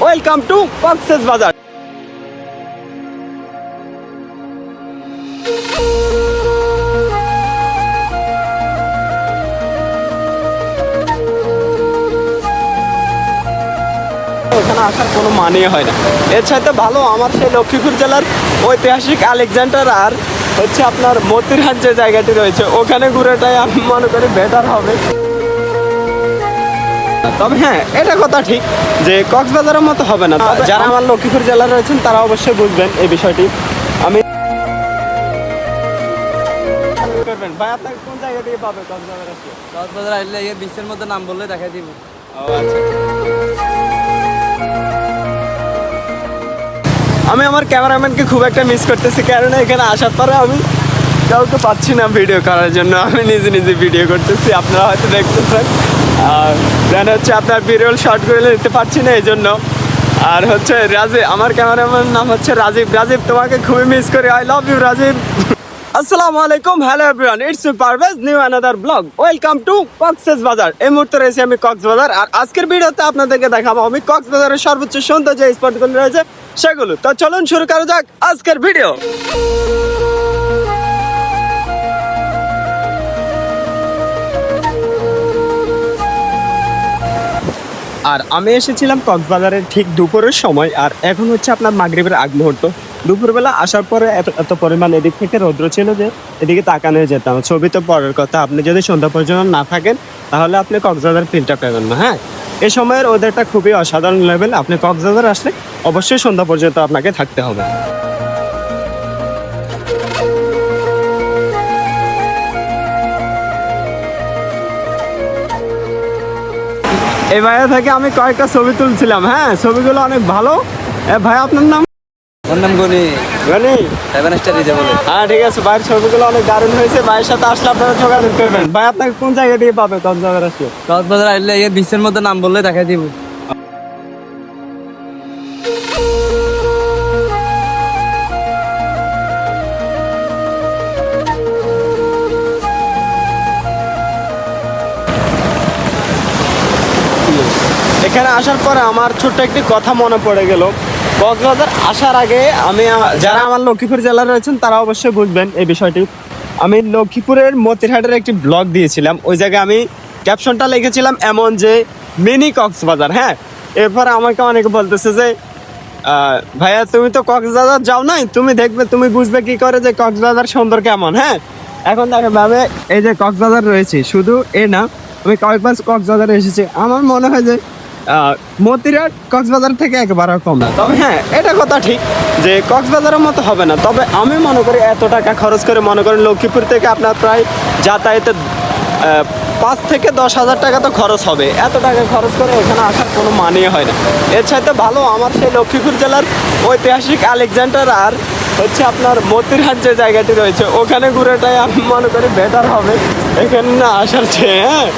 Welcome to Cox's বাজার। ওখানে আসার কোনো মানে হয় না। এর সাথে ভালো আমার সেই লক্ষ্মীপুর জেলার ঐতিহাসিক আলেকজান্ডার আর হচ্ছে আপনার মতিরহাট যে জায়গাটি রয়েছে ওখানে ঘুরেটাই আমি মনে করি বেটার হবে। তবে হ্যাঁ, এটা কথা ঠিক যে কক্সবাজারের মতো হবে না। যারা আমার লক্ষ্মীপুর জেলার রয়েছেন তারা অবশ্যই বুঝবেন এই বিষয়টি। আমি ভাই আপনাকে কোন জায়গা থেকে পাবে কক্সবাজার আসলে? কক্সবাজার আসলে এই বিশ্বের মধ্যে নাম বললে দেখাই দিব। ও আচ্ছা। আমি আমার ক্যামেরাম্যানকে খুব একটা মিস করতেছি, কারণ এখানে আসার পরে আমি কাউকে পাচ্ছি না ভিডিও করার জন্য। আমি নিজে নিজে ভিডিও করতেছি, আপনারা হয়তো দেখতেছেন। আর দেন হচ্ছে আপনার বিরল শর্টগুলো নিতে পারছি না এই জন্য। আর হচ্ছে রাজীব, আমার ক্যামেরাম্যান নাম হচ্ছে রাজীব। রাজীব, তোমাকে খুবই মিস করি। I love you Rajib. আসসালামু আলাইকুম, hello everyone, it's me Parvez, new another blog. Welcome to Cox's Bazar. এই মুহূর্তে রয়েছে আমি কক্সবাজার, আর আজকের ভিডিওতে আপনাদেরকে দেখাবো আমি কক্সবাজারের সর্বোচ্চ সুন্দর যে স্পটগুলো রয়েছে সেগুলো। তো চলুন শুরু করা যাক আজকের ভিডিও। আর আমি এসেছিলাম কক্সবাজারের ঠিক দুপুরের সময়, আর এখন হচ্ছে আপনার মাগরিবের আগ মুহূর্ত। দুপুরবেলা আসার পরে এত পরিমাণ এদিক থেকে রৌদ্র ছিল যে এদিকে তাকানো যেতাম। ছবি তো পরের কথা, আপনি যদি সন্ধ্যা পর্যন্ত না থাকেন তাহলে আপনি কক্সবাজার ফিলটা পাবেন না। হ্যাঁ, এই সময়ের ওয়েদারটা খুবই অসাধারণ লেভেল। আপনি কক্সবাজার আসলে অবশ্যই সন্ধ্যা পর্যন্ত আপনাকে থাকতে হবে। এই ভাইয়া থেকে আমি কয়েকটা ছবি তুলছিলাম। হ্যাঁ, ছবিগুলো অনেক ভালো। ভাই আপনার নাম? ওর নাম গনি। গনি? 7 স্টার দিতে বলে। হ্যাঁ ঠিক আছে, ভাইয়ের ছবিগুলো অনেক দারুণ হয়েছে। ভাইয়ের সাথে আসলে আপনারা যোগাযোগ করবেন। ভাই আপনাকে কোন জায়গা দিয়ে পাবে কক্সবাজার আসলে? কক্সবাজার আসলে এই বিশ্বের মধ্যে নাম বললে দেখাই দিব। এখানে আসার পরে আমার ছোট্ট একটি কথা মনে পড়ে গেল। কক্সবাজার আসার আগে আমি যারা আমার লক্ষ্মীপুর জেলার রয়েছেন তারা অবশ্যই বুঝবেন এই বিষয়টি। আমি লক্ষ্মীপুরের মতিরহাটের একটি ব্লগ দিয়েছিলাম। ওই জায়গায় আমি ক্যাপশনটা লিখেছিলাম এমন যে মিনি কক্সবাজার। হ্যাঁ, এরপরে আমাকে অনেকে বলতেছে যে ভাইয়া তুমি তো কক্সবাজার যাও নাই, তুমি দেখবে, তুমি বুঝবে কি করে যে কক্সবাজার সুন্দর কেমন। হ্যাঁ, এখন দেখো ভাবে এই যে কক্সবাজার রয়েছে, শুধু এ না, আমি কয়েকবার কক্সবাজারে এসেছি। আমার মনে হয় যে মতিরহাট কক্সবাজার থেকে একেবারে কম না। তবে হ্যাঁ, এটা কথা ঠিক যে কক্সবাজারের মতো হবে না। তবে আমি মনে করি এত টাকা খরচ করে, মনে করেন লক্ষ্মীপুর থেকে আপনার প্রায় যাতায়াতে 5 থেকে 10,000 টাকা তো খরচ হবে। এত টাকা খরচ করে এখানে আসার কোনো মানে হয় না। এর সাথে ভালো আমার সেই লক্ষ্মীপুর জেলার ঐতিহাসিক আলেকজান্ডার আর হচ্ছে আপনার মতিরহাট যে জায়গাটি রয়েছে ওখানে ঘুরেটাই আমি মনে করি বেটার হবে এখানে না আসার চেয়ে। হ্যাঁ।